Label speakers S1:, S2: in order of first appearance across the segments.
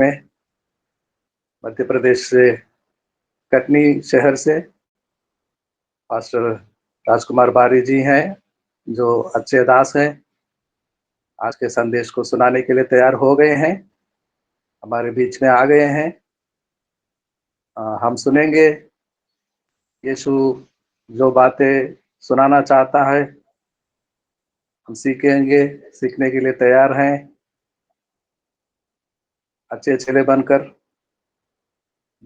S1: में मध्य प्रदेश से कटनी शहर से पास्टर राजकुमार बारी जी हैं, जो अच्छे दास हैं। आज के संदेश को सुनाने के लिए तैयार हो गए हैं, हमारे बीच में आ गए हैं। हम सुनेंगे यीशु जो बातें सुनाना चाहता है, हम सीखेंगे, सीखने के लिए तैयार हैं। अच्छे चेले बनकर,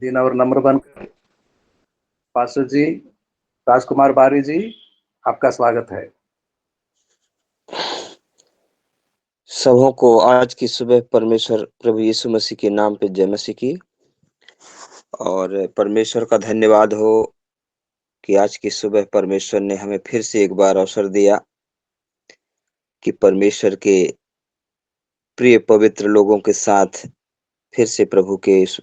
S1: दीन और नम्र बनकर पास्टर जी राजकुमार बारी जी, आपका स्वागत है।
S2: सबों को आज की सुबह परमेश्वर प्रभु यीशु मसीह के नाम पे जय मसीह की। और परमेश्वर का धन्यवाद हो कि आज की सुबह परमेश्वर ने हमें फिर से एक बार अवसर दिया कि परमेश्वर के प्रिय पवित्र लोगों के साथ फिर से प्रभु के इस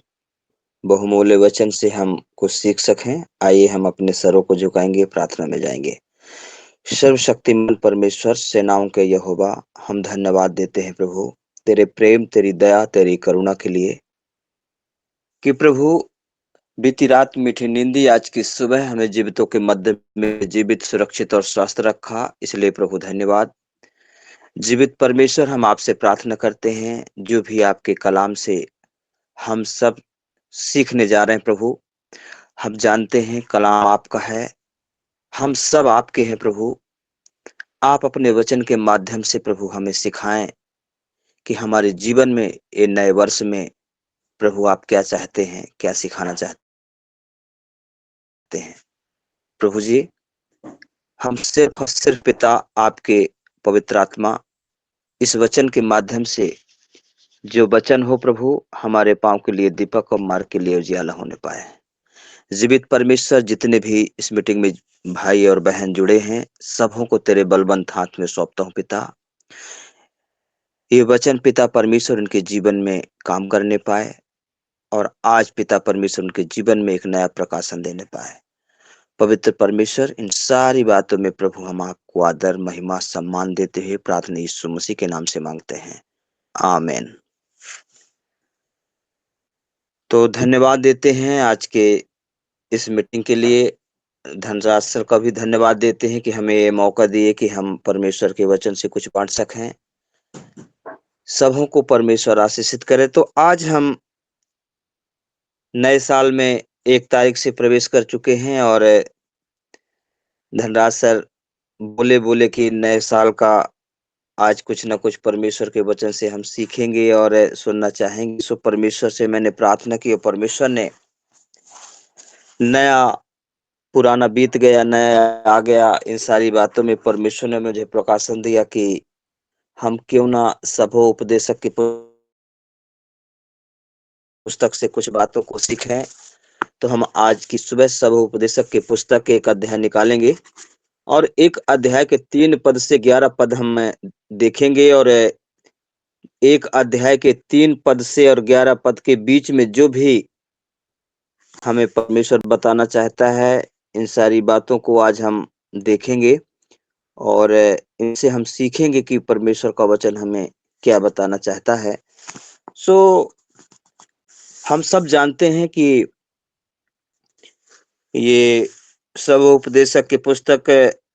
S2: बहुमूल्य वचन से हम कुछ सीख सकें। आइए हम अपने सरों को झुकाएंगे, प्रार्थना में जाएंगे। सर्वशक्तिमान परमेश्वर, सेनाओं के यहोवा, हम धन्यवाद देते हैं प्रभु तेरे प्रेम, तेरी दया, तेरी करुणा के लिए कि प्रभु बीती रात मीठी नींदी आज की सुबह हमें जीवितों के मध्य में जीवित, सुरक्षित और स्वस्थ रखा, इसलिए प्रभु धन्यवाद। जीवित परमेश्वर, हम आपसे प्रार्थना करते हैं, जो भी आपके कलाम से हम सब सीखने जा रहे हैं प्रभु, हम जानते हैं कलाम आपका है, हम सब आपके हैं प्रभु। आप अपने वचन के माध्यम से प्रभु हमें सिखाएं कि हमारे जीवन में, ये नए वर्ष में प्रभु आप क्या चाहते हैं, क्या सिखाना चाहते हैं। प्रभु जी, हम सिर्फ और सिर्फ पिता आपके पवित्र आत्मा इस वचन के माध्यम से, जो वचन हो प्रभु हमारे पांव के लिए दीपक और मार्ग के लिए उजियाला होने पाए। जीवित परमेश्वर, जितने भी इस मीटिंग में भाई और बहन जुड़े हैं, सबों को तेरे बलवंत हाथ में सौंपता हूं पिता। ये वचन पिता परमेश्वर उनके जीवन में काम करने पाए और आज पिता परमेश्वर उनके जीवन में एक नया प्रकाशन देने पाए। पवित्र परमेश्वर, इन सारी बातों में प्रभु हम आपको आदर, महिमा, सम्मान देते हुए प्रार्थना यीशु मसीह के नाम से मांगते हैं, आमीन। तो धन्यवाद देते हैं आज के इस मीटिंग के लिए। धनराज सर का भी धन्यवाद देते हैं कि हमें ये मौका दिए कि हम परमेश्वर के वचन से कुछ बांट सकें। सबों को परमेश्वर आशीषित करे। तो आज हम नए साल में 1 तारीख से प्रवेश कर चुके हैं और धनराज सर बोले कि नए साल का आज कुछ ना कुछ परमेश्वर के वचन से हम सीखेंगे और सुनना चाहेंगे। सो परमेश्वर से मैंने प्रार्थना की और परमेश्वर ने नया पुराना बीत गया, नया आ गया, इन सारी बातों में परमेश्वर ने मुझे प्रकाशन दिया कि हम क्यों ना सबो उपदेशक की पुस्तक से कुछ बातों को सीखें। तो हम आज की सुबह सबो उपदेशक की पुस्तक के एक अध्याय निकालेंगे और एक अध्याय के 3 पद से 11 पद हम देखेंगे और एक अध्याय के 3 पद से और 11 पद के बीच में जो भी हमें परमेश्वर बताना चाहता है, इन सारी बातों को आज हम देखेंगे और इनसे हम सीखेंगे कि परमेश्वर का वचन हमें क्या बताना चाहता है। सो हम सब जानते हैं कि ये सब उपदेशक की पुस्तक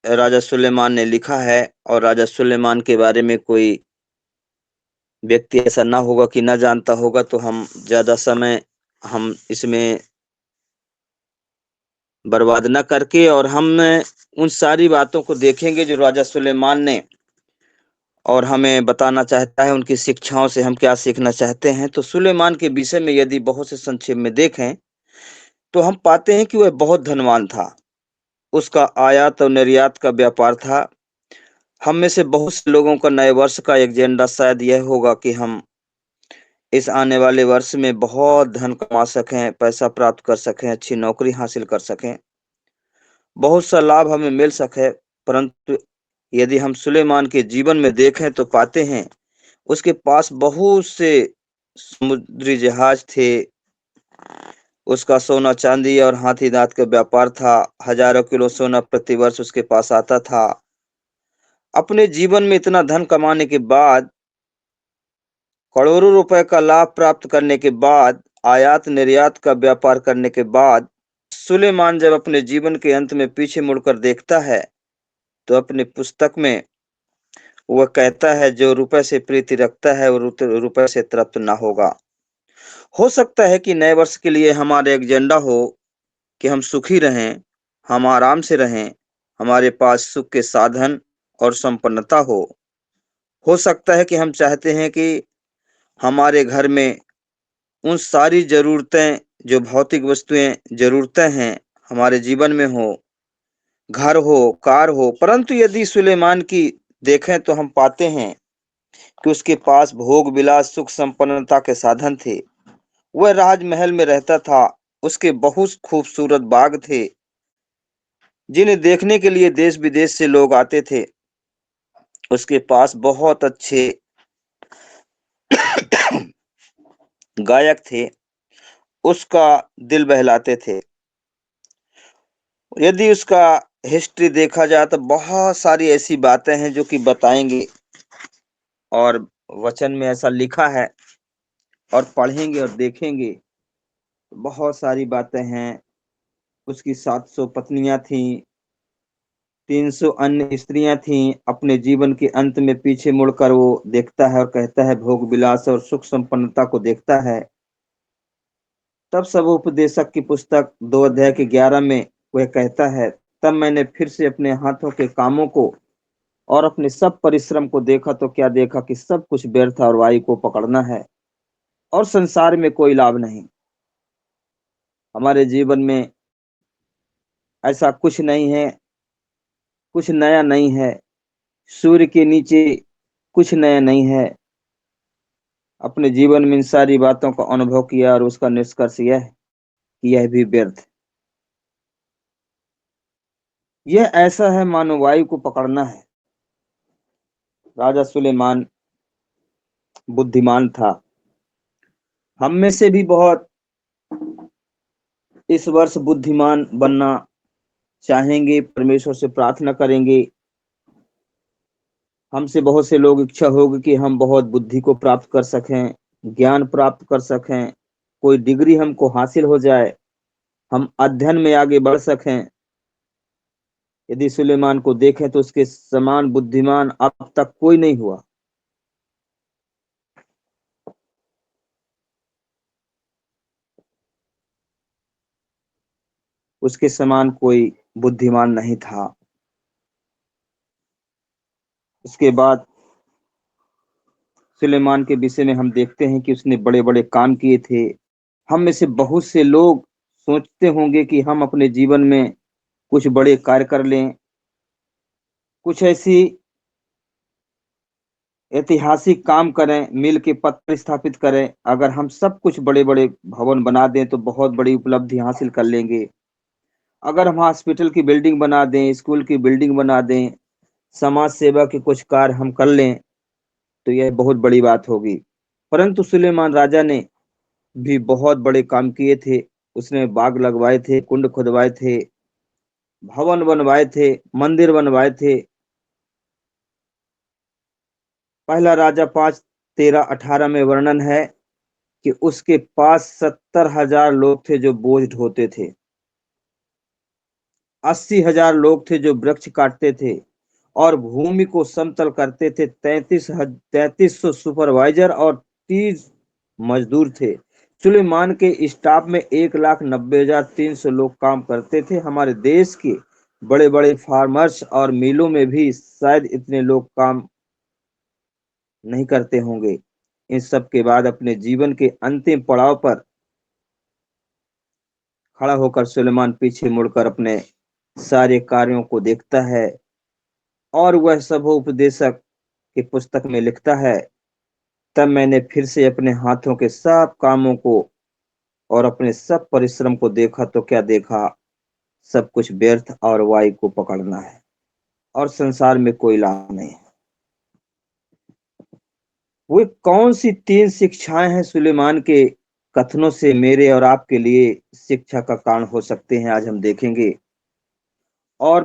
S2: राजा सुलेमान ने लिखा है और राजा सुलेमान के बारे में कोई व्यक्ति ऐसा ना होगा कि ना जानता होगा। तो हम ज्यादा समय हम इसमें बर्बाद न करके और हम उन सारी बातों को देखेंगे जो राजा सुलेमान ने और हमें बताना चाहता है, उनकी शिक्षाओं से हम क्या सीखना चाहते हैं। तो सुलेमान के विषय में यदि बहुत से संक्षेप में देखें तो हम पाते हैं कि वह बहुत धनवान था। उसका आयात और निर्यात का व्यापार था। हम में से बहुत से लोगों का नए वर्ष का एजेंडा शायद यह होगा कि हम इस आने वाले वर्ष में बहुत धन कमा सकें, पैसा प्राप्त कर सकें, अच्छी नौकरी हासिल कर सकें, बहुत सा लाभ हमें मिल सके। परंतु यदि हम सुलेमान के जीवन में देखें तो पाते हैं उसके पास बहुत से समुद्री जहाज थे, उसका सोना चांदी और हाथी दांत का व्यापार था, हजारों किलो सोना प्रतिवर्ष उसके पास आता था। अपने जीवन में इतना धन कमाने के बाद करोड़ों रुपए का लाभ प्राप्त करने के बाद, आयात निर्यात का व्यापार करने के बाद, सुलेमान जब अपने जीवन के अंत में पीछे मुड़कर देखता है, तो अपनी पुस्तक में वह कहता है, जो रुपए से प्रीति रखता है वो रुपए से तृप्त ना होगा। हो सकता है कि नए वर्ष के लिए हमारा एजेंडा हो कि हम सुखी रहें, हम आराम से रहें, हमारे पास सुख के साधन और संपन्नता हो। हो सकता है कि हम चाहते हैं कि हमारे घर में उन सारी ज़रूरतें, जो भौतिक वस्तुएं ज़रूरतें हैं, हमारे जीवन में हो, घर हो, कार हो। परंतु यदि सुलेमान की देखें तो हम पाते हैं कि उसके पास भोग विलास, सुख संपन्नता के साधन थे। वह राजमहल में रहता था। उसके बहुत खूबसूरत बाग थे, जिन्हें देखने के लिए देश विदेश से लोग आते थे। उसके पास बहुत अच्छे गायक थे, उसका दिल बहलाते थे। यदि उसका हिस्ट्री देखा जाए तो बहुत सारी ऐसी बातें हैं जो कि बताएंगे, और वचन में ऐसा लिखा है, और पढ़ेंगे और देखेंगे बहुत सारी बातें हैं। उसकी 700 पत्नियां थीं, 300 अन्य स्त्रियां थीं। अपने जीवन के अंत में पीछे मुड़कर वो देखता है और कहता है, भोग विलास और सुख संपन्नता को देखता है। तब सब उपदेशक की पुस्तक 2 अध्याय के 11 में वह कहता है, तब मैंने फिर से अपने हाथों के कामों को और अपने सब परिश्रम को देखा, तो क्या देखा कि सब कुछ व्यर्थ और वायु को पकड़ना है, और संसार में कोई लाभ नहीं। हमारे जीवन में ऐसा कुछ नहीं है, कुछ नया नहीं है। सूर्य के नीचे कुछ नया नहीं है। अपने जीवन में इन सारी बातों का अनुभव किया और उसका निष्कर्ष यह है कि यह भी व्यर्थ। यह ऐसा है मानो वायु को पकड़ना है। राजा सुलेमान बुद्धिमान था। हम में से भी बहुत इस वर्ष बुद्धिमान बनना चाहेंगे, परमेश्वर से प्रार्थना करेंगे। हमसे बहुत से लोग इच्छा होगी कि हम बहुत बुद्धि को प्राप्त कर सकें, ज्ञान प्राप्त कर सकें, कोई डिग्री हमको हासिल हो जाए, हम अध्ययन में आगे बढ़ सकें। यदि सुलेमान को देखें तो उसके समान बुद्धिमान अब तक कोई नहीं हुआ। उसके समान कोई बुद्धिमान नहीं था। उसके बाद सुलेमान के विषय में हम देखते हैं कि उसने बड़े बड़े काम किए थे। हम में से बहुत से लोग सोचते होंगे कि हम अपने जीवन में कुछ बड़े कार्य कर लें, कुछ ऐसी ऐतिहासिक काम करें, मिल के पत्र स्थापित करें। अगर हम सब कुछ बड़े बड़े भवन बना दें तो बहुत बड़ी उपलब्धि हासिल कर लेंगे। अगर हम हॉस्पिटल की बिल्डिंग बना दें, स्कूल की बिल्डिंग बना दें, समाज सेवा के कुछ कार्य हम कर लें, तो यह बहुत बड़ी बात होगी। परंतु सुलेमान राजा ने भी बहुत बड़े काम किए थे। उसने बाग लगवाए थे, कुंड खुदवाए थे, भवन बनवाए थे, मंदिर बनवाए थे। पहला राजा 5:13-18 में वर्णन है कि उसके पास 70,000 लोग थे जो बोझ ढोते थे, 80,000 लोग थे जो वृक्ष काटते थे और भूमि को समतल करते थे। 3300 सुपरवाइजर और 30 मजदूर थे। सुलेमान के स्टाफ में 1,90,300 लोग काम करते थे। हमारे देश के बड़े बड़े फार्मर्स और मिलों में भी शायद इतने लोग काम नहीं करते होंगे। इन सब के बाद अपने जीवन के अंतिम पड़ाव पर खड़ा होकर सुलेमान पीछे मुड़कर अपने सारे कार्यों को देखता है, और वह सब उपदेशक की पुस्तक में लिखता है, तब मैंने फिर से अपने हाथों के सब कामों को और अपने सब परिश्रम को देखा, तो क्या देखा, सब कुछ व्यर्थ और वायु को पकड़ना है, और संसार में कोई लाभ नहीं है। वो कौन सी 3 शिक्षाएं हैं सुलेमान के कथनों से मेरे और आपके लिए शिक्षा का कारण हो सकते हैं, आज हम देखेंगे। और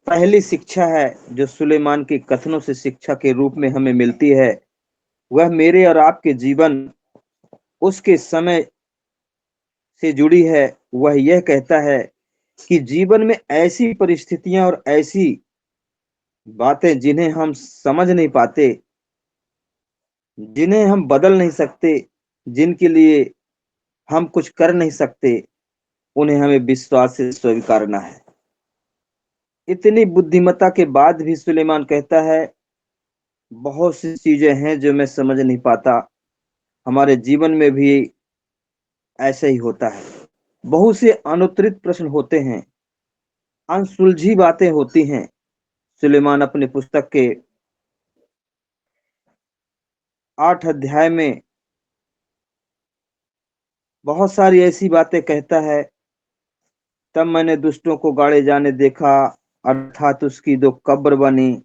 S2: पहली शिक्षा है जो सुलेमान के कथनों से शिक्षा के रूप में हमें मिलती है, वह मेरे और आपके जीवन उसके समय से जुड़ी है। वह यह कहता है कि जीवन में ऐसी परिस्थितियां और ऐसी बातें जिन्हें हम समझ नहीं पाते, जिन्हें हम बदल नहीं सकते, जिनके लिए हम कुछ कर नहीं सकते, उन्हें हमें विश्वास से स्वीकारना है। इतनी बुद्धिमत्ता के बाद भी सुलेमान कहता है, बहुत सी चीजें हैं जो मैं समझ नहीं पाता। हमारे जीवन में भी ऐसा ही होता है। बहुत से अनुत्तरित प्रश्न होते हैं, अनसुलझी बातें होती हैं। सुलेमान अपनी पुस्तक के 8 अध्याय में बहुत सारी ऐसी बातें कहता है। तब मैंने दुष्टों को गाड़े जाने देखा, अर्थात उसकी दो कब्र बनी,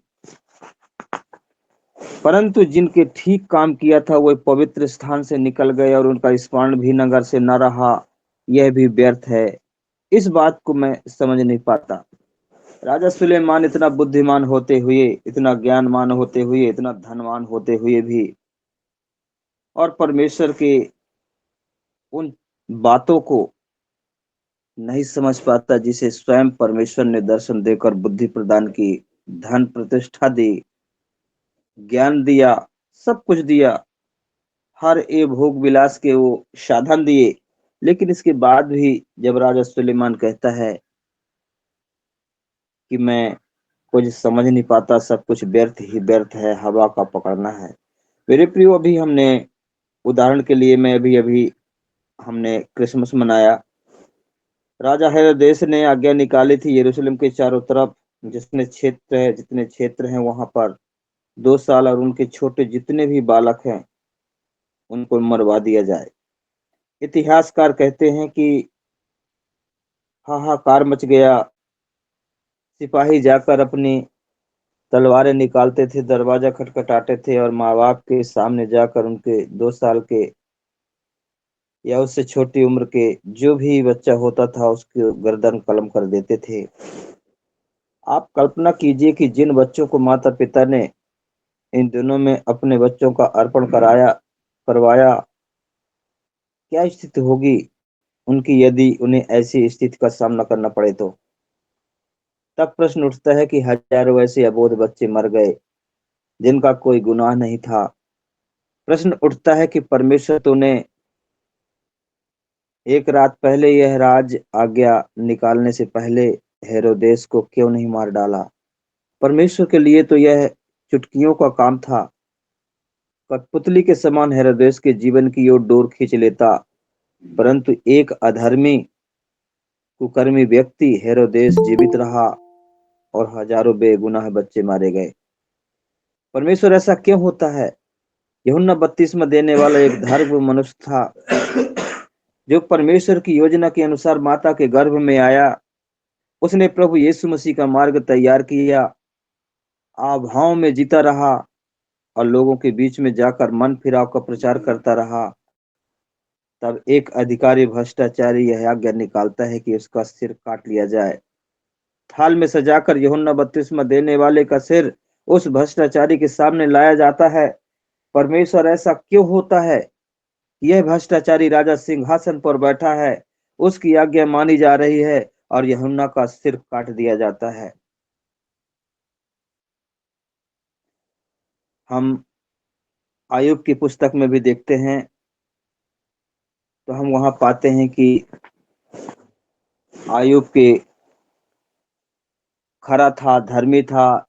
S2: परंतु जिनके ठीक काम किया था वह पवित्र स्थान से निकल गए और उनका स्मरण भी नगर से न रहा। यह भी व्यर्थ है। इस बात को मैं समझ नहीं पाता। राजा सुलेमान इतना बुद्धिमान होते हुए, इतना ज्ञानवान होते हुए, इतना धनवान होते हुए भी, और परमेश्वर के उन बातों को नहीं समझ पाता जिसे स्वयं परमेश्वर ने दर्शन देकर बुद्धि प्रदान की, धन प्रतिष्ठा दी, ज्ञान दिया, सब कुछ दिया, हर ए भोग विलास के वो साधन दिए। लेकिन इसके बाद भी जब राजा सुलेमान कहता है कि मैं कुछ समझ नहीं पाता, सब कुछ व्यर्थ ही व्यर्थ है, हवा का पकड़ना है। मेरे प्रियो, अभी हमने, उदाहरण के लिए मैं अभी अभी हमने क्रिसमस मनाया। राजा हेरोदेस ने आज्ञा निकाली थी यरूशलेम के चारों तरफ, जितने क्षेत्र हैं वहां पर 2 साल और उनके छोटे जितने भी बालक हैं उनको मरवा दिया जाए। इतिहासकार कहते हैं कि हाहाकार मच गया। सिपाही जाकर अपनी तलवारें निकालते थे, दरवाजा खटखटाते थे और माँ बाप के सामने जाकर उनके 2 साल के या उससे छोटी उम्र के जो भी बच्चा होता था उसकी गर्दन कलम कर देते थे। आप कल्पना कीजिए कि जिन बच्चों को माता पिता ने इन दिनों में अपने बच्चों का अर्पण करवाया, क्या स्थिति होगी उनकी यदि उन्हें ऐसी स्थिति का सामना करना पड़े तो। तब प्रश्न उठता है कि हजारों ऐसे अबोध बच्चे मर गए जिनका कोई गुनाह नहीं था। प्रश्न उठता है कि परमेश्वर तूने एक रात पहले यह राज आज्ञा निकालने से पहले हेरोदेस को क्यों नहीं मार डाला। परमेश्वर के लिए तो यह चुटकियों का काम था। कठपुतली के समान हेरोदेस के जीवन की ओर डोर खींच लेता, परंतु एक अधर्मी कुकर्मी व्यक्ति हेरोदेस जीवित रहा और हजारों बेगुनाह बच्चे मारे गए। परमेश्वर ऐसा क्यों होता है। यूहन्ना बपतिस्मा देने वाला एक धार्मिक मनुष्य था जो परमेश्वर की योजना के अनुसार माता के गर्भ में आया। उसने प्रभु यीशु मसीह का मार्ग तैयार किया, अभाव में जीता रहा और लोगों के बीच में जाकर मन फिराव का प्रचार करता रहा। तब एक अधिकारी भ्रष्टाचारी यह आज्ञा निकालता है कि उसका सिर काट लिया जाए। थाल में सजाकर यूहन्ना बपतिस्मा देने वाले का सिर उस भ्रष्टाचारी के सामने लाया जाता है। परमेश्वर ऐसा क्यों होता है। यह भ्रष्टाचारी राजा सिंहासन पर बैठा है, उसकी आज्ञा मानी जा रही है और यूहन्ना का सिर काट दिया जाता है। हम आयुब की पुस्तक में भी देखते हैं तो हम वहां पाते हैं कि आयुब के खरा था, धर्मी था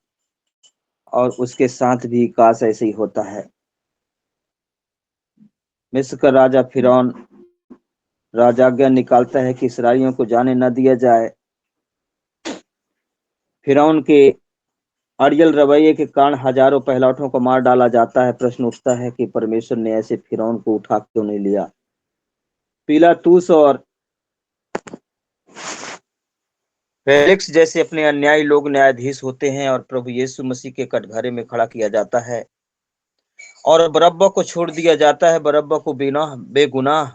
S2: और उसके साथ भी काश ऐसे ही होता है। मिस्र का राजा फिरौन राजा आज्ञा निकालता है कि इसराइलियों को जाने न दिया जाए। फिरौन के अड़ियल रवैये के कारण हजारों पहलौठों को मार डाला जाता है। प्रश्न उठता है कि परमेश्वर ने ऐसे फिरौन को उठा क्यों नहीं लिया। पिलातूस और फेलिक्स जैसे अपने अन्यायी लोग न्यायाधीश होते हैं और प्रभु यीशु मसीह के कटघरे में खड़ा किया जाता है और बरअब्बा को छोड़ दिया जाता है। बरअब्बा को बिना बेगुनाह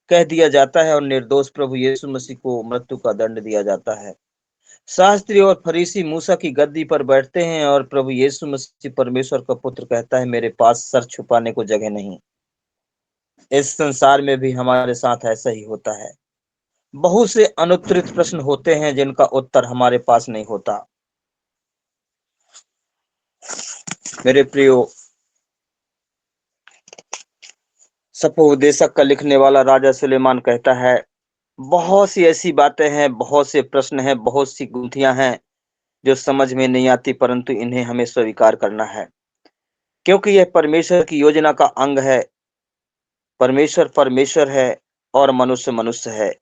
S2: कह दिया जाता है और निर्दोष प्रभु यीशु मसीह को मृत्यु का दंड दिया जाता है। शास्त्री और फरीसी मूसा की गद्दी पर बैठते हैं और प्रभु यीशु मसीह परमेश्वर का पुत्र कहता है, मेरे पास सर छुपाने को जगह नहीं। इस संसार में भी हमारे साथ ऐसा ही होता है। बहुत से अनुत्तरित प्रश्न होते हैं जिनका उत्तर हमारे पास नहीं होता। मेरे प्रियो, सफोदेशक का लिखने वाला राजा सुलेमान कहता है, बहुत सी ऐसी बातें हैं, बहुत से प्रश्न हैं, बहुत सी गुत्थियां हैं जो समझ में नहीं आती, परंतु इन्हें हमें स्वीकार करना है, क्योंकि यह परमेश्वर की योजना का अंग है। परमेश्वर परमेश्वर है और मनुष्य मनुष्य है।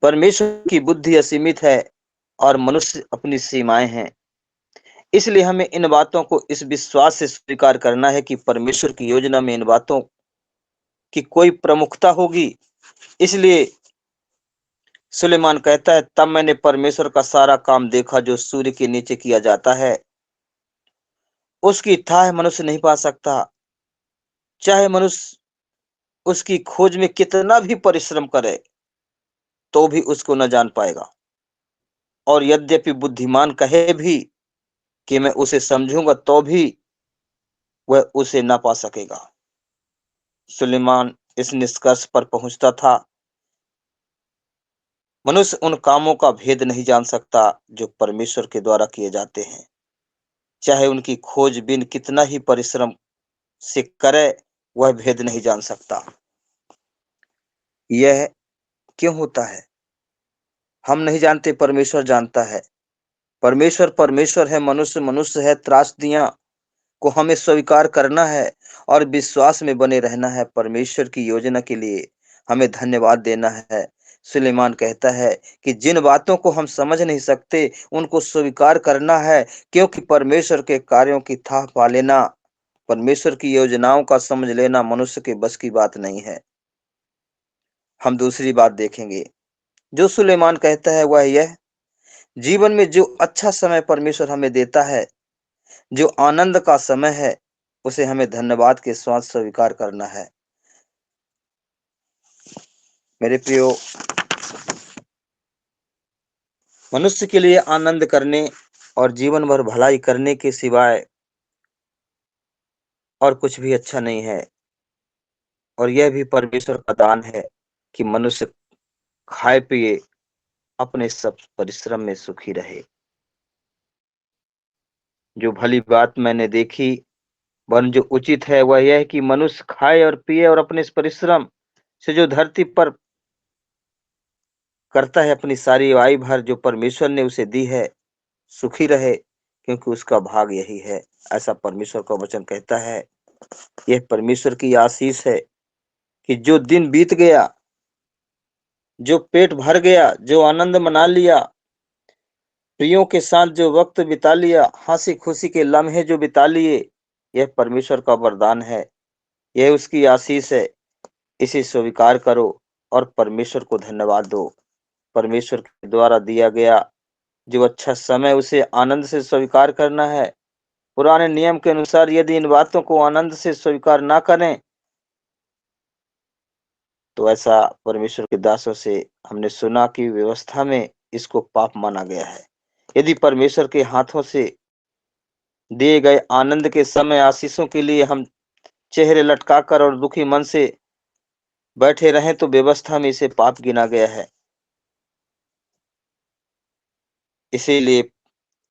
S2: परमेश्वर की बुद्धि असीमित है और मनुष्य अपनी सीमाएं हैं। इसलिए हमें इन बातों को इस विश्वास से स्वीकार करना है कि परमेश्वर की योजना में इन बातों की कोई प्रमुखता होगी। इसलिए सुलेमान कहता है, तब मैंने परमेश्वर का सारा काम देखा जो सूर्य के नीचे किया जाता है। उसकी थाह मनुष्य नहीं पा सकता, चाहे मनुष्य उसकी खोज में कितना भी परिश्रम करे तो भी उसको न जान पाएगा। और यद्यपि बुद्धिमान कहे भी कि मैं उसे समझूंगा तो भी वह उसे ना पा सकेगा। सुलेमान इस निष्कर्ष पर पहुंचता था, मनुष्य उन कामों का भेद नहीं जान सकता जो परमेश्वर के द्वारा किए जाते हैं, चाहे उनकी खोजबीन कितना ही परिश्रम से करे, वह भेद नहीं जान सकता। यह क्यों होता है? हम नहीं जानते, परमेश्वर जानता है। परमेश्वर परमेश्वर है, मनुष्य मनुष्य है। त्रासदियां को हमें स्वीकार करना है और विश्वास में बने रहना है। परमेश्वर की योजना के लिए हमें धन्यवाद देना है। सुलेमान कहता है कि जिन बातों को हम समझ नहीं सकते उनको स्वीकार करना है, क्योंकि परमेश्वर के कार्यों की थाह पा लेना, परमेश्वर की योजनाओं का समझ लेना मनुष्य के बस की बात नहीं है। हम दूसरी बात देखेंगे जो सुलेमान कहता है, वह यह, जीवन में जो अच्छा समय परमेश्वर हमें देता है, जो आनंद का समय है, उसे हमें धन्यवाद के साथ स्वीकार करना है। मेरे प्रियो, मनुष्य के लिए आनंद करने और जीवन भर भलाई करने के सिवाय और कुछ भी अच्छा नहीं है। और यह भी परमेश्वर का दान है कि मनुष्य खाए पिए अपने सब परिश्रम में सुखी रहे। जो भली बात मैंने देखी, वरन जो उचित है, वह यह है कि मनुष्य खाए और पिए और अपने इस परिश्रम से जो धरती पर करता है, अपनी सारी आयु भर जो परमेश्वर ने उसे दी है, सुखी रहे, क्योंकि उसका भाग यही है। ऐसा परमेश्वर का वचन कहता है। यह परमेश्वर की आशीष है कि जो दिन बीत गया, जो पेट भर गया, जो आनंद मना लिया, प्रियों के साथ जो वक्त बिता लिया, हंसी खुशी के लम्हे जो बिता लिए, यह परमेश्वर का वरदान है, यह उसकी आशीष है। इसे स्वीकार करो और परमेश्वर को धन्यवाद दो। परमेश्वर के द्वारा दिया गया जो अच्छा समय, उसे आनंद से स्वीकार करना है। पुराने नियम के अनुसार यदि इन बातों को आनंद से स्वीकार ना करें, तो ऐसा परमेश्वर के दासों से हमने सुना कि व्यवस्था में इसको पाप माना गया है। यदि परमेश्वर के हाथों से दिए गए आनंद के समय आशीषों के लिए हम चेहरे लटकाकर और दुखी मन से बैठे रहें, तो व्यवस्था में इसे पाप गिना गया है। इसीलिए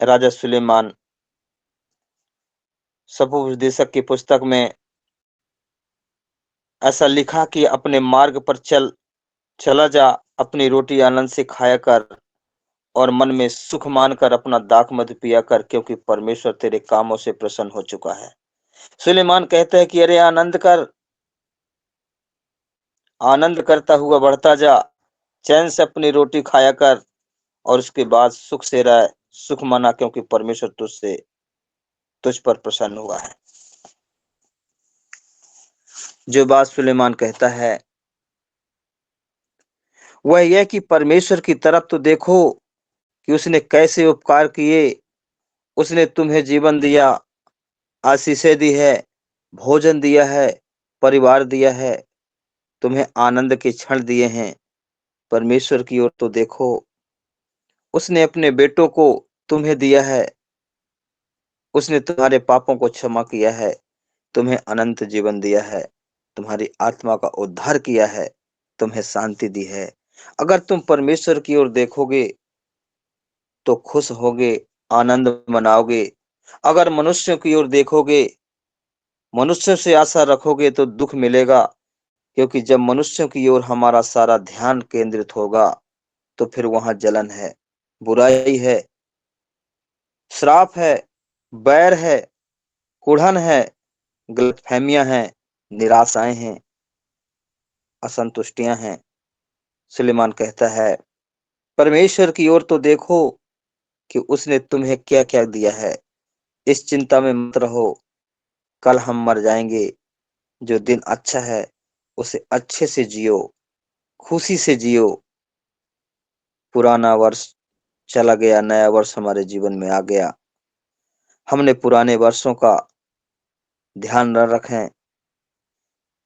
S2: राजा सुलेमान सफोपदेशक की पुस्तक में ऐसा लिखा कि अपने मार्ग पर चला जा, अपनी रोटी आनंद से खाया कर और मन में सुख मानकर अपना दाख मधु पिया कर, क्योंकि परमेश्वर तेरे कामों से प्रसन्न हो चुका है। सुलेमान कहता है कि अरे आनंद कर, आनंद करता हुआ बढ़ता जा, चैन से अपनी रोटी खाया कर और उसके बाद सुख से रह, सुख माना, क्योंकि परमेश्वर तुझ पर प्रसन्न हुआ है। जो बात सुलेमान कहता है वह यह कि परमेश्वर की तरफ तो देखो कि उसने कैसे उपकार किए। उसने तुम्हें जीवन दिया, आशीषें दी है, भोजन दिया है, परिवार दिया है, तुम्हें आनंद के क्षण दिए हैं। परमेश्वर की ओर तो देखो, उसने अपने बेटों को तुम्हें दिया है, उसने तुम्हारे पापों को क्षमा किया है, तुम्हें अनंत जीवन दिया है, तुम्हारी आत्मा का उद्धार किया है, तुम्हें शांति दी है। अगर तुम परमेश्वर की ओर देखोगे तो खुश होगे, आनंद मनाओगे। अगर मनुष्यों की ओर देखोगे, मनुष्यों से आशा रखोगे तो दुख मिलेगा, क्योंकि जब मनुष्यों की ओर हमारा सारा ध्यान केंद्रित होगा तो फिर वहां जलन है, बुराई है, श्राप है, बैर है, कुढ़न है, गलतफहमियां हैं, निराशाएं हैं, असंतुष्टियां हैं। सुलेमान कहता है, परमेश्वर की ओर तो देखो कि उसने तुम्हें क्या क्या दिया है। इस चिंता में मत रहो, कल हम मर जाएंगे। जो दिन अच्छा है उसे अच्छे से जियो, खुशी से जियो। पुराना वर्ष चला गया, नया वर्ष हमारे जीवन में आ गया। हमने पुराने वर्षों का ध्यान न रखें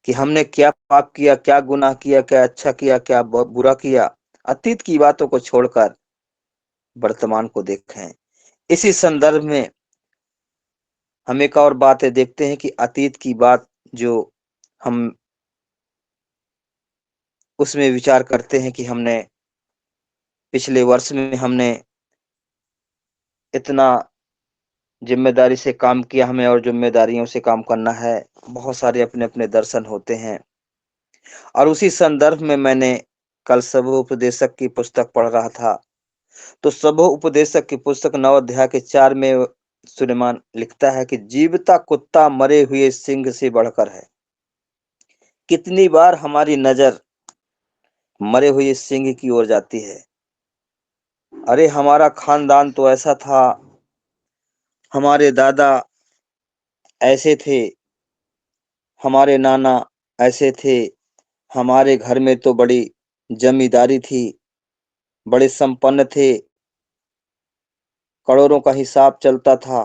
S2: कि हमने क्या पाप किया, क्या गुनाह किया, क्या अच्छा किया, क्या बुरा किया। अतीत की बातों को छोड़कर वर्तमान को देखें। इसी संदर्भ में हम एक और बातें देखते हैं कि अतीत की बात जो हम उसमें विचार करते हैं कि हमने पिछले वर्ष में हमने इतना जिम्मेदारी से काम किया, हमें और जिम्मेदारियों से काम करना है। बहुत सारे अपने अपने दर्शन होते हैं। और उसी संदर्भ में मैंने कल सबो उपदेशक की पुस्तक पढ़ रहा था। तो सबो उपदेशक की पुस्तक 9 अध्याय के 4 में सुलेमान लिखता है कि जीवता कुत्ता मरे हुए सिंह से बढ़कर है। कितनी बार हमारी नजर मरे हुए सिंह की ओर जाती है। अरे हमारा खानदान तो ऐसा था, हमारे दादा ऐसे थे, हमारे नाना ऐसे थे, हमारे घर में तो बड़ी जमींदारी थी, बड़े संपन्न थे, करोड़ों का हिसाब चलता था।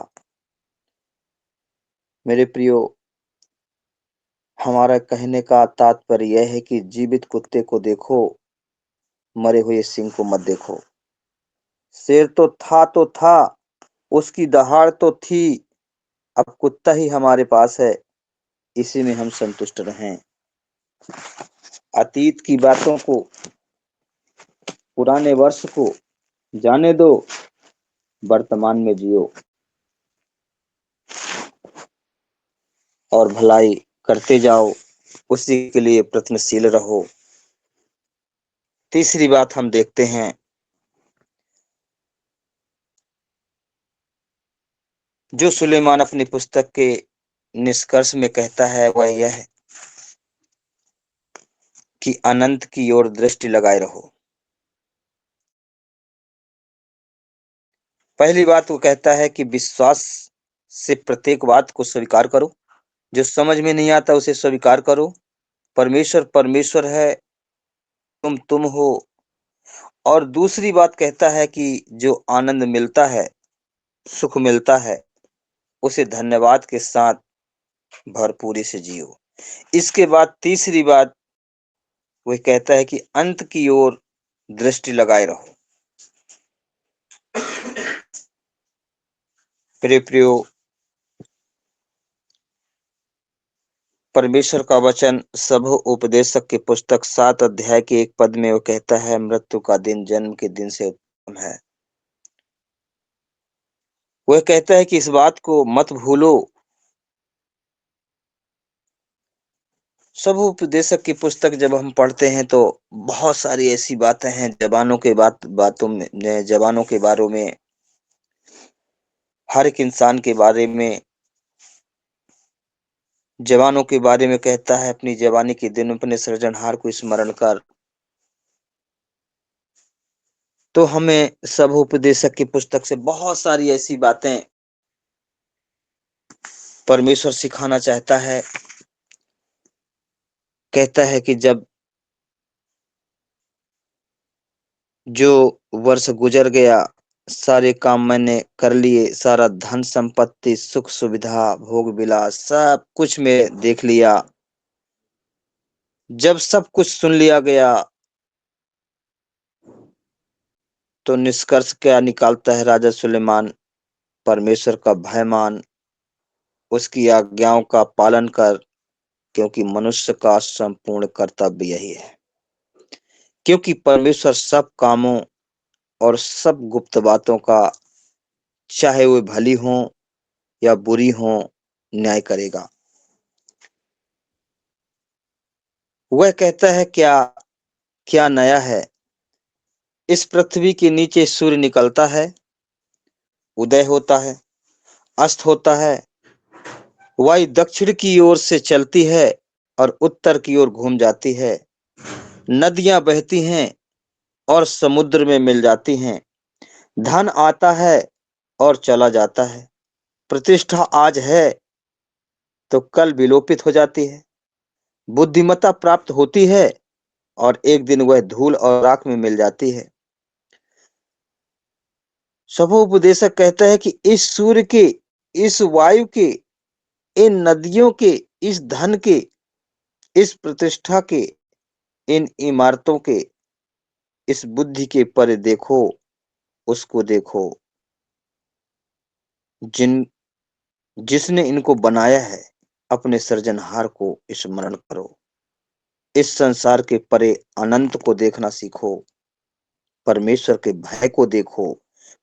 S2: मेरे प्रियो, हमारा कहने का तात्पर्य यह है कि जीवित कुत्ते को देखो, मरे हुए सिंह को मत देखो। शेर तो था, उसकी दहाड़ तो थी, अब कुत्ता ही हमारे पास है, इसी में हम संतुष्ट रहें। अतीत की बातों को, पुराने वर्ष को जाने दो, वर्तमान में जियो और भलाई करते जाओ, उसी के लिए प्रयत्नशील रहो। तीसरी बात हम देखते हैं, जो सुलेमान अपनी पुस्तक के निष्कर्ष में कहता है वह यह है कि अनंत की ओर दृष्टि लगाए रहो। पहली बात वो कहता है कि विश्वास से प्रत्येक बात को स्वीकार करो, जो समझ में नहीं आता उसे स्वीकार करो। परमेश्वर परमेश्वर है, तुम हो। और दूसरी बात कहता है कि जो आनंद मिलता है, सुख मिलता है, उसे धन्यवाद के साथ भरपूरी से जियो। इसके बाद तीसरी बात वह कहता है कि अंत की ओर दृष्टि लगाए रहो। प्रिय प्रियो, परमेश्वर का वचन सब उपदेशक की पुस्तक 7 अध्याय के 1 पद में वो कहता है, मृत्यु का दिन जन्म के दिन से उत्तम है। वह कहता है कि इस बात को मत भूलो। सब उपदेशक की पुस्तक जब हम पढ़ते हैं तो बहुत सारी ऐसी बातें हैं जवानों के बातों में, जवानों के बारे में, हर एक इंसान के बारे में, जवानों के बारे में कहता है, अपनी जवानी के दिन अपने सृजनहार को स्मरण कर। तो हमें सब उपदेशक की पुस्तक से बहुत सारी ऐसी बातें परमेश्वर सिखाना चाहता है। कहता है कि जब जो वर्ष गुजर गया, सारे काम मैंने कर लिए, सारा धन संपत्ति, सुख सुविधा, भोग विलास सब कुछ मैं देख लिया। जब सब कुछ सुन लिया गया, तो निष्कर्ष क्या निकालता है राजा सुलेमान? परमेश्वर का भय मान, उसकी आज्ञाओं का पालन कर, क्योंकि मनुष्य का संपूर्ण कर्तव्य यही है। क्योंकि परमेश्वर सब कामों और सब गुप्त बातों का, चाहे वे भली हों या बुरी हों, न्याय करेगा। वह कहता है, क्या क्या नया है? इस पृथ्वी के नीचे सूर्य निकलता है, उदय होता है, अस्त होता है, वायु दक्षिण की ओर से चलती है और उत्तर की ओर घूम जाती है। नदियां बहती हैं और समुद्र में मिल जाती हैं। धन आता है और चला जाता है। प्रतिष्ठा आज है तो कल विलोपित हो जाती है। बुद्धिमत्ता प्राप्त होती है और एक दिन वह धूल और राख में मिल जाती है। सभोपदेशक कहता है कि इस सूर्य के, इस वायु के, इन नदियों के, इस धन के, इस प्रतिष्ठा के, इन इमारतों के, इस बुद्धि के परे देखो, उसको देखो जिसने इनको बनाया है। अपने सृजनहार को स्मरण करो। इस संसार के परे अनंत को देखना सीखो। परमेश्वर के भय को देखो,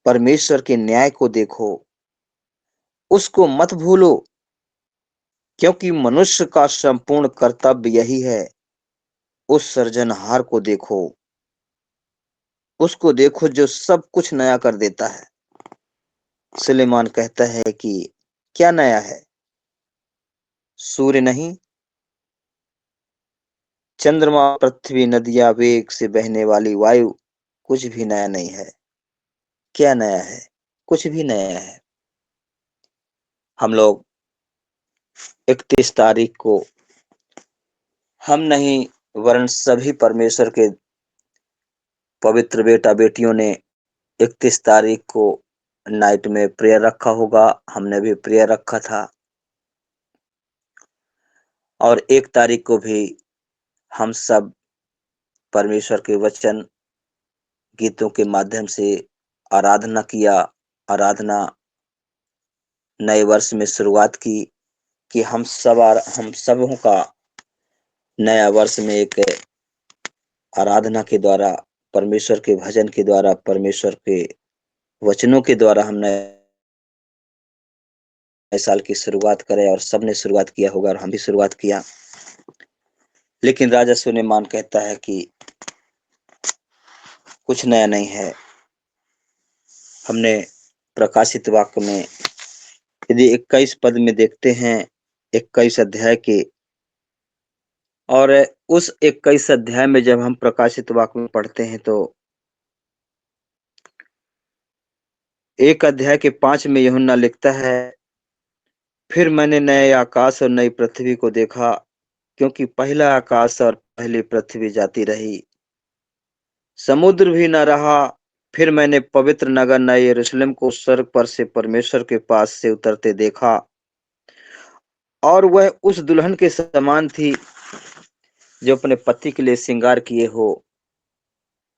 S2: परमेश्वर के न्याय को देखो, उसको मत भूलो, क्योंकि मनुष्य का संपूर्ण कर्तव्य यही है। उस सृजनहार को देखो, उसको देखो जो सब कुछ नया कर देता है। सुलेमान कहता है कि क्या नया है? सूर्य नहीं, चंद्रमा, पृथ्वी, नदियां, वेग से बहने वाली वायु, कुछ भी नया नहीं है। क्या नया है? कुछ भी नया है। हम लोग 31 तारीख को, हम नहीं वरन सभी परमेश्वर के पवित्र बेटा बेटियों ने 31 तारीख को नाइट में प्रेयर रखा होगा। हमने भी प्रेयर रखा था। और 1 तारीख को भी हम सब परमेश्वर के वचन, गीतों के माध्यम से आराधना किया। आराधना नए वर्ष में शुरुआत की कि हम सबों का नया वर्ष में एक आराधना के द्वारा, परमेश्वर के भजन के द्वारा, परमेश्वर के वचनों के द्वारा हम नए साल की शुरुआत करें। और सबने शुरुआत किया होगा और हम भी शुरुआत किया। लेकिन राजा सुलेमान कहता है कि कुछ नया नहीं है। हमने प्रकाशित वाक्य में यदि 21 पद में देखते हैं, 21 अध्याय के, और उस 21 अध्याय में जब हम प्रकाशित वाक्य में पढ़ते हैं तो 1 अध्याय के 5 में यूहन्ना लिखता है, फिर मैंने नए आकाश और नई पृथ्वी को देखा, क्योंकि पहला आकाश और पहली पृथ्वी जाती रही, समुद्र भी न रहा। फिर मैंने पवित्र नगर नए यरूशलेम को स्वर्ग पर से परमेश्वर के पास से उतरते देखा, और वह उस दुल्हन के समान थी जो अपने पति के लिए श्रृंगार किए हो।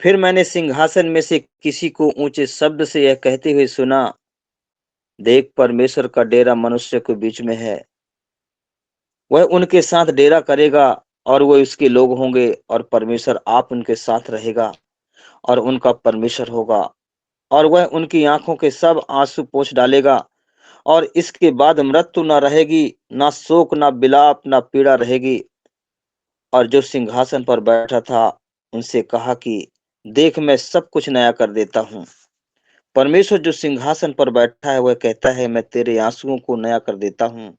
S2: फिर मैंने सिंहासन में से किसी को ऊंचे शब्द से यह कहते हुए सुना, देख, परमेश्वर का डेरा मनुष्य के बीच में है। वह उनके साथ डेरा करेगा और वह उसके लोग होंगे, और परमेश्वर आप उनके साथ रहेगा और उनका परमेश्वर होगा, और वह उनकी आंखों के सब आंसू पोंछ डालेगा। और इसके बाद मृत्यु न रहेगी, ना शोक, ना विलाप, ना पीड़ा रहेगी। और जो सिंहासन पर बैठा था उनसे कहा कि देख, मैं सब कुछ नया कर देता हूँ। परमेश्वर जो सिंहासन पर बैठा है वह कहता है, मैं तेरे आंसुओं को नया कर देता हूँ,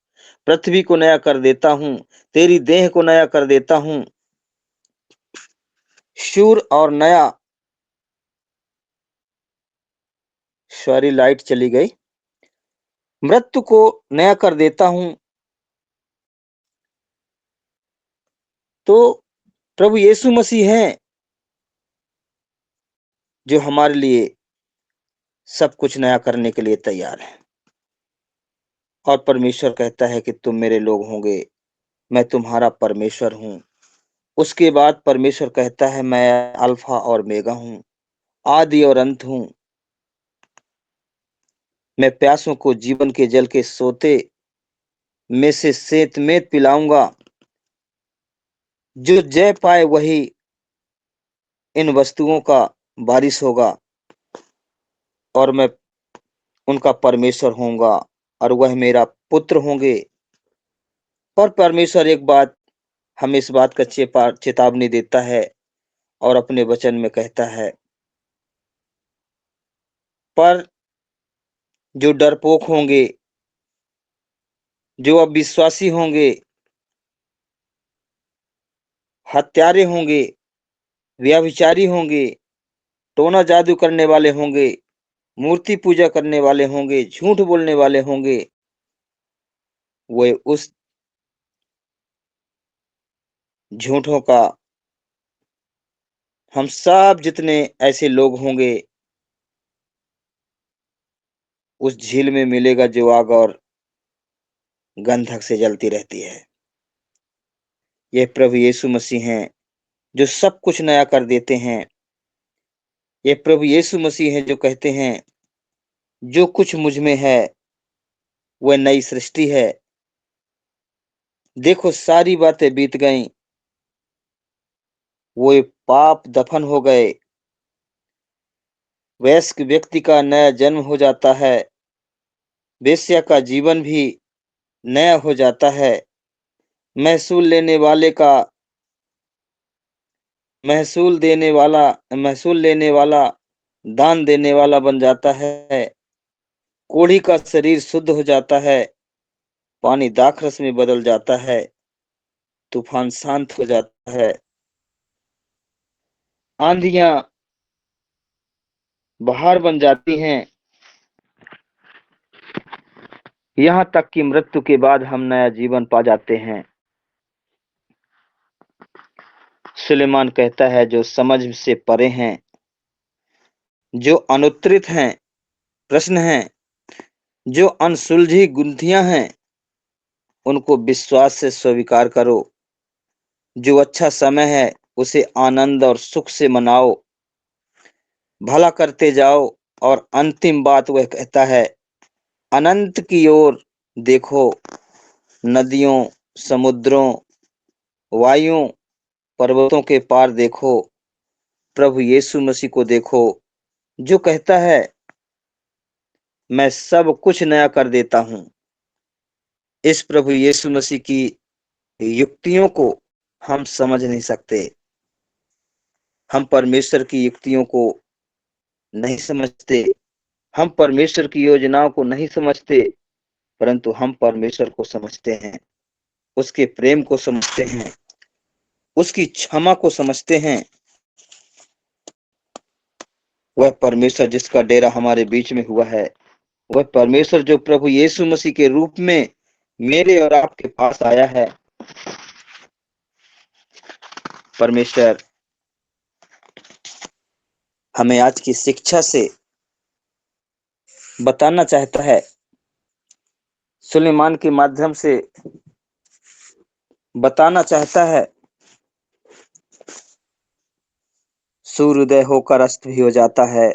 S2: पृथ्वी को नया कर देता हूँ, तेरी देह को नया कर देता हूँ। शूर और नया, सॉरी लाइट चली गई। मृत्यु को नया कर देता हूँ। तो प्रभु यीशु मसीह हैं जो हमारे लिए सब कुछ नया करने के लिए तैयार है। और परमेश्वर कहता है कि तुम मेरे लोग होंगे, मैं तुम्हारा परमेश्वर हूँ। उसके बाद परमेश्वर कहता है, मैं अल्फा और मेगा हूँ, आदि और अंत हूं। मैं प्यासों को जीवन के जल के सोते में से सेतमेत पिलाऊंगा। जो जय पाए वही इन वस्तुओं का वारिस होगा और मैं उनका परमेश्वर होऊंगा और वह मेरा पुत्र होंगे। पर परमेश्वर एक बात हमें इस बात का चेतावनी देता है और अपने वचन में कहता है, पर जो डरपोक होंगे, जो अविश्वासी होंगे, हत्यारे होंगे, व्यभिचारी होंगे, टोना जादू करने वाले होंगे, मूर्ति पूजा करने वाले होंगे, झूठ बोलने वाले होंगे, वे उस झूठों का, हम सब जितने ऐसे लोग होंगे उस झील में मिलेगा जो आग और गंधक से जलती रहती है। ये प्रभु यीशु मसीह हैं जो सब कुछ नया कर देते हैं। ये प्रभु यीशु मसीह हैं जो कहते हैं, जो कुछ मुझ में है वह नई सृष्टि है। देखो सारी बातें बीत गईं, वो पाप दफन हो गए। वयस्क व्यक्ति का नया जन्म हो जाता है। वेश्या का जीवन भी नया हो जाता है। महसूल लेने वाले का महसूल लेने वाला दान देने वाला बन जाता है। कोढ़ी का शरीर शुद्ध हो जाता है। पानी दाखरस में बदल जाता है। तूफान शांत हो जाता है। आंधियां बहार बन जाती हैं। यहाँ तक कि मृत्यु के बाद हम नया जीवन पा जाते हैं। सुलेमान कहता है, जो समझ से परे हैं, जो अनुत्तरित हैं, प्रश्न हैं, जो अनसुलझी गुंथियां हैं, उनको विश्वास से स्वीकार करो। जो अच्छा समय है उसे आनंद और सुख से मनाओ। भला करते जाओ। और अंतिम बात वह कहता है, अनंत की ओर देखो। नदियों, समुद्रों, वायुओं, पर्वतों के पार देखो। प्रभु यीशु मसीह को देखो जो कहता है, मैं सब कुछ नया कर देता हूं। इस प्रभु यीशु मसीह की युक्तियों को हम समझ नहीं सकते। हम परमेश्वर की युक्तियों को नहीं समझते। हम परमेश्वर की योजनाओं को नहीं समझते, परंतु हम परमेश्वर को समझते हैं। उसके प्रेम को समझते हैं। उसकी क्षमा को समझते हैं। वह परमेश्वर जिसका डेरा हमारे बीच में हुआ है, वह परमेश्वर जो प्रभु यीशु मसीह के रूप में मेरे और आपके पास आया है, परमेश्वर हमें आज की शिक्षा से बताना चाहता है, सुलेमान के माध्यम से बताना चाहता है। सूर्योदय होकर अस्त भी हो जाता है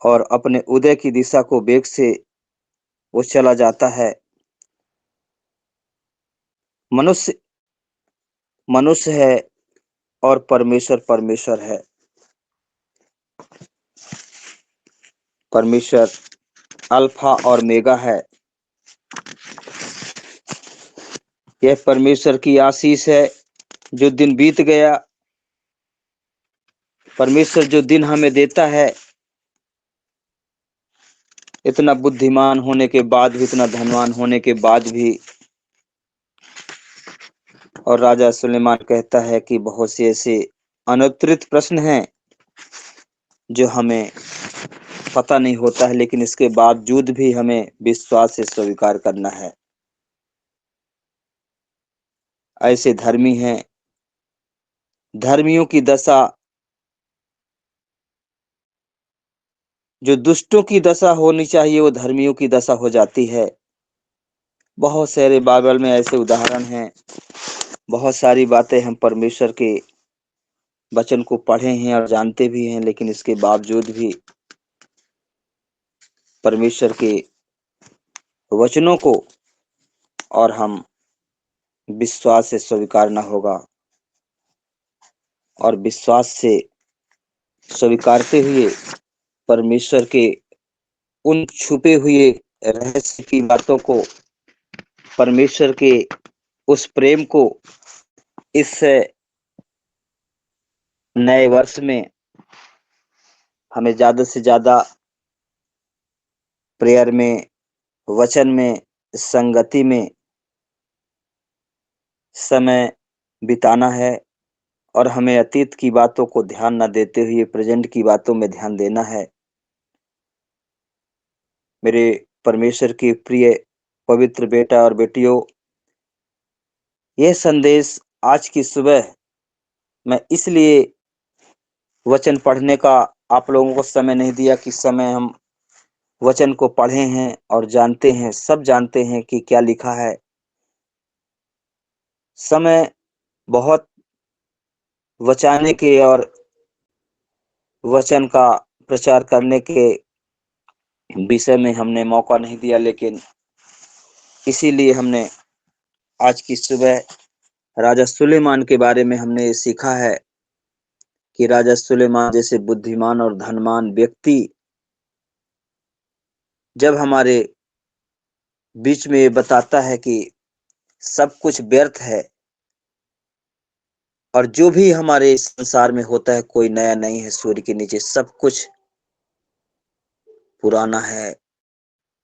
S2: और अपने उदय की दिशा को वेग से वो चला जाता है। मनुष्य मनुष्य है और परमेश्वर परमेश्वर है। परमेश्वर अल्फा और मेगा है। यह परमेश्वर की आशीष है। जो दिन बीत गया, परमेश्वर जो दिन हमें देता है, इतना बुद्धिमान होने के बाद भी, इतना धनवान होने के बाद भी, और राजा सुलेमान कहता है कि बहुत से ऐसे अनुत्तरित प्रश्न हैं जो हमें पता नहीं होता है, लेकिन इसके बावजूद भी हमें विश्वास से स्वीकार करना है। ऐसे धर्मी हैं, धर्मियों की दशा, जो दुष्टों की दशा होनी चाहिए वो धर्मियों की दशा हो जाती है। बहुत सारे बाइबल में ऐसे उदाहरण हैं। बहुत सारी बातें हम परमेश्वर के वचन को पढ़े हैं और जानते भी हैं, लेकिन इसके बावजूद भी परमेश्वर के वचनों को और हम विश्वास से स्वीकारना होगा, और विश्वास से स्वीकारते हुए परमेश्वर के उन छुपे हुए रहस्य की बातों को, परमेश्वर के उस प्रेम को इस नए वर्ष में हमें ज्यादा से ज्यादा प्रेयर में, वचन में, संगति में समय बिताना है, और हमें अतीत की बातों को ध्यान न देते हुए प्रेजेंट की बातों में ध्यान देना है। मेरे परमेश्वर के प्रिय पवित्र बेटा और बेटियों, यह संदेश आज की सुबह मैं इसलिए वचन पढ़ने का आप लोगों को समय नहीं दिया कि समय हम वचन को पढ़े हैं और जानते हैं, सब जानते हैं कि क्या लिखा है। समय बहुत बचाने के और वचन का प्रचार करने के विषय में हमने मौका नहीं दिया, लेकिन इसीलिए हमने आज की सुबह राजा सुलेमान के बारे में हमने सीखा है कि राजा सुलेमान जैसे बुद्धिमान और धनवान व्यक्ति जब हमारे बीच में ये बताता है कि सब कुछ व्यर्थ है, और जो भी हमारे इस संसार में होता है कोई नया नहीं है, सूर्य के नीचे सब कुछ पुराना है।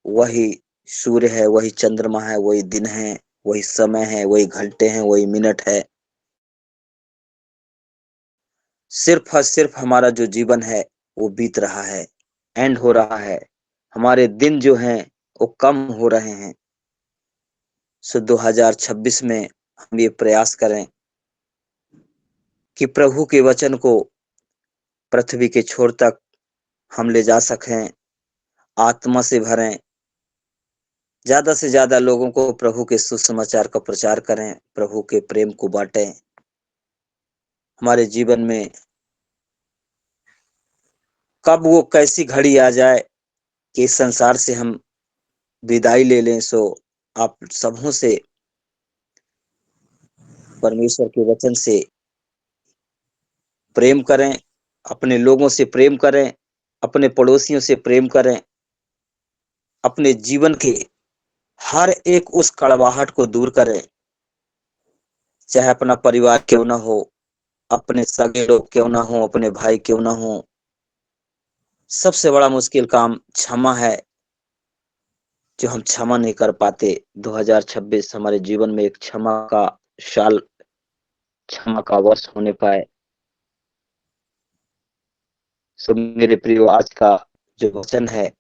S2: वही सूर्य है, वही चंद्रमा है, वही दिन है, वही समय है, वही घंटे हैं, वही मिनट है। सिर्फ और सिर्फ हमारा जो जीवन है वो बीत रहा है, एंड हो रहा है। हमारे दिन जो हैं वो कम हो रहे हैं। सो 2026 में हम ये प्रयास करें कि प्रभु के वचन को पृथ्वी के छोर तक हम ले जा सकें, आत्मा से भरें, ज्यादा से ज्यादा लोगों को प्रभु के सुसमाचार का प्रचार करें, प्रभु के प्रेम को बांटें। हमारे जीवन में कब वो कैसी घड़ी आ जाए कि इस संसार से हम विदाई ले लें, सो आप सबों से परमेश्वर के वचन से प्रेम करें, अपने लोगों से प्रेम करें, अपने पड़ोसियों से प्रेम करें, अपने जीवन के हर एक उस कड़वाहट को दूर करें, चाहे अपना परिवार क्यों ना हो, अपने सगे लोग क्यों ना हो, अपने भाई क्यों ना हो। सबसे बड़ा मुश्किल काम क्षमा है, जो हम क्षमा नहीं कर पाते। 2026 हमारे जीवन में एक क्षमा का साल, क्षमा का वर्ष होने पाए। सो मेरे प्रियो, आज का जो वचन है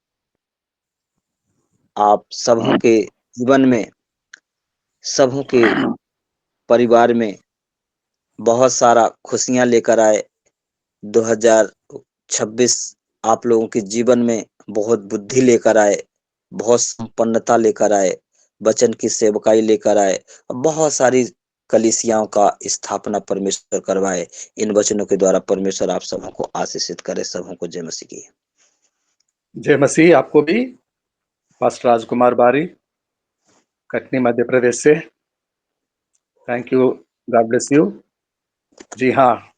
S2: आप सबों के जीवन में, सबों के परिवार में बहुत सारा खुशियां लेकर आए। 2026 आप लोगों के जीवन में बहुत बुद्धि लेकर आए, बहुत संपन्नता लेकर आए, वचन की सेवकाई लेकर आए, बहुत सारी कलीसियाओं का स्थापना परमेश्वर करवाए। इन वचनों के द्वारा परमेश्वर आप सबों को आशीषित करे। सबों को जय मसीह की।
S1: जय मसीह आपको भी। पास्टर राजकुमार बारी, कटनी मध्य प्रदेश से। Thank you, God bless you. जी हाँ,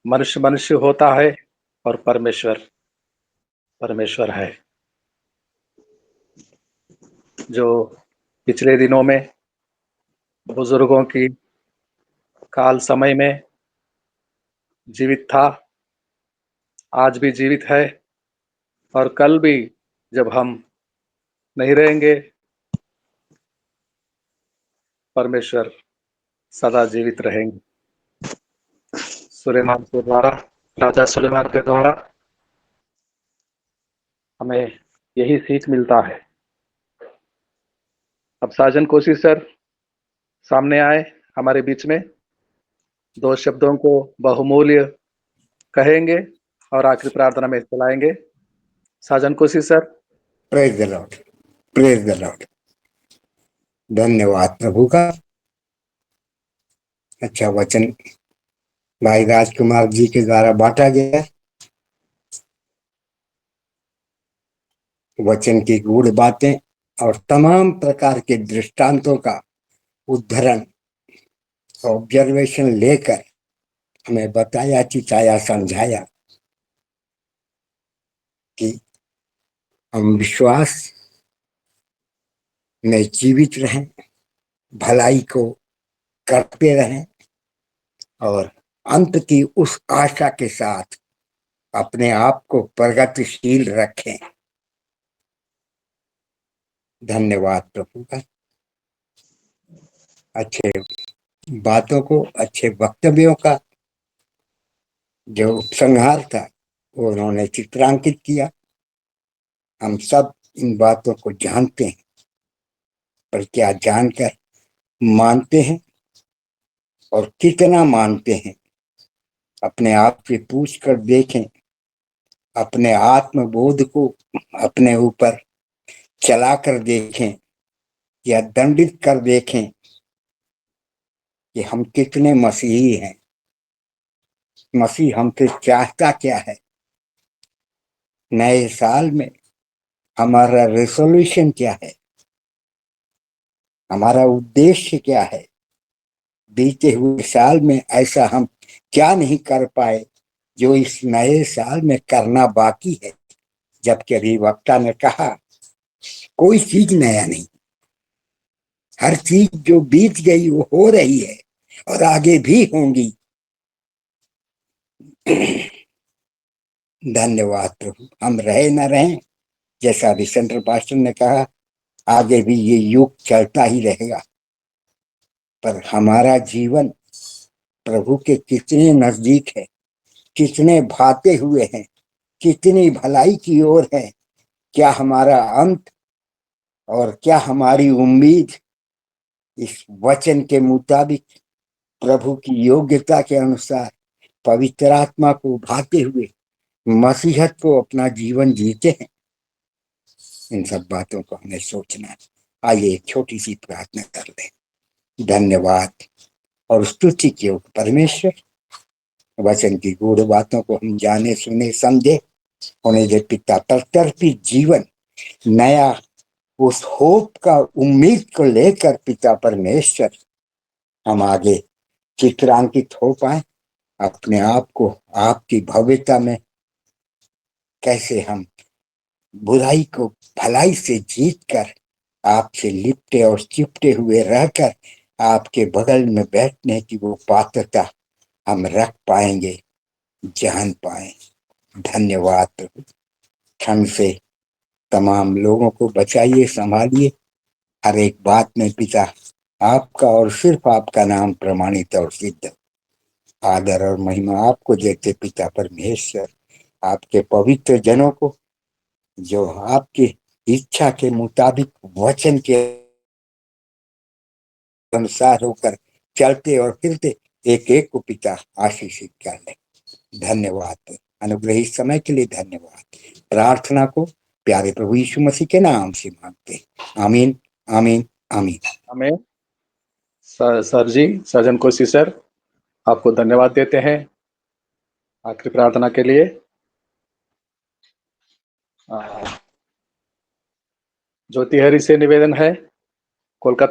S1: मनुष्य मनुष्य होता है और परमेश्वर परमेश्वर है। जो पिछले दिनों में बुजुर्गों की काल समय में जीवित था, आज भी जीवित है, और कल भी जब हम नहीं रहेंगे, परमेश्वर सदा जीवित रहेंगे। सुलेमान के द्वारा, राजा सुलेमान के द्वारा हमें यही सीख मिलता है। अब साजन कोशिश सर सामने आए हमारे बीच में, दो शब्दों को बहुमूल्य कहेंगे और आखिरी प्रार्थना में चलाएंगे। साजन कोशिश sir.
S3: Praise the Lord, praise the Lord. धन्यवाद प्रभु का। अच्छा वचन भाई राजकुमार जी के द्वारा बांटा गया वचन की गूढ़ बातें और तमाम प्रकार के दृष्टांतों का उद्धरण ऑब्जर्वेशन लेकर हमें बताया, चिताया, समझाया कि हम विश्वास में जीवित रहें, भलाई को करते रहें और अंत की उस आशा के साथ अपने आप को प्रगतिशील रखें। धन्यवाद प्रभु का। अच्छे बातों को, अच्छे वक्तव्यों का जो उपसंहार था वो उन्होंने चित्रांकित किया। हम सब इन बातों को जानते हैं, पर क्या जानकर मानते हैं और कितना मानते हैं, अपने आप से पूछ कर देखें। अपने आत्मबोध को अपने ऊपर चला कर देखें या दंडित कर देखें कि हम कितने मसीही हैं। मसीह हमसे चाहता क्या है? नए साल में हमारा रेजोल्यूशन क्या है? हमारा उद्देश्य क्या है? बीते हुए साल में ऐसा हम क्या नहीं कर पाए जो इस नए साल में करना बाकी है? जबकि अधिवक्ता ने कहा कोई चीज नया नहीं, हर चीज जो बीत गई वो हो रही है और आगे भी होंगी। धन्यवाद प्रभु। हम रहे न रहें, जैसा अभी सेंट्रल पास्टर ने कहा, आगे भी ये युग चलता ही रहेगा, पर हमारा जीवन प्रभु के कितने नजदीक है, कितने भाते हुए हैं, कितनी भलाई की ओर है। क्या हमारा अंत और क्या हमारी उम्मीद इस वचन के मुताबिक प्रभु की योग्यता के अनुसार पवित्र आत्मा को भाते हुए मसीहत को अपना जीवन जीते हैं? इन सब बातों को हमें सोचना है। आइए एक छोटी सी प्रार्थना कर लें। धन्यवाद और स्तुति के योग्य परमेश्वर, वचन की गूढ़ बातों को हम जाने, सुने, समझे होने दे पिता। प्रत्यर्पित जीवन नया उस होप का, उम्मीद को लेकर पिता परमेश्वर हम आगे चित्रांकित हो पाए। अपने आप को आपकी भव्यता में कैसे हम बुराई को भलाई से जीत कर आपसे लिपटे और चिपटे हुए रहकर आपके बगल में बैठने की वो पात्रता हम रख पाएंगे, जान पाए। धन्यवाद प्रभु। ठंड से तमाम लोगों को बचाइए, संभालिए। हर एक बात में पिता आपका और सिर्फ आपका नाम प्रमाणित और सिद्ध। आदर और महिमा आपको देते पिता परमेश्वर। आपके पवित्र जनों को जो आपकी इच्छा के मुताबिक वचन के अनुसार होकर चलते और फिरते, एक एक को पिता आशीषित कर ले। धन्यवाद। अनुग्रहित समय के लिए धन्यवाद। प्रार्थना को प्यारे प्रभु यीशु मसीह के नाम से मांगते। आमीन, आमीन, आमीन।
S1: हमें सर जी, सर्जन कोसी सर, आपको धन्यवाद देते हैं आखिरी प्रार्थना के लिए। ज्योति हरी से निवेदन है, कोलकाता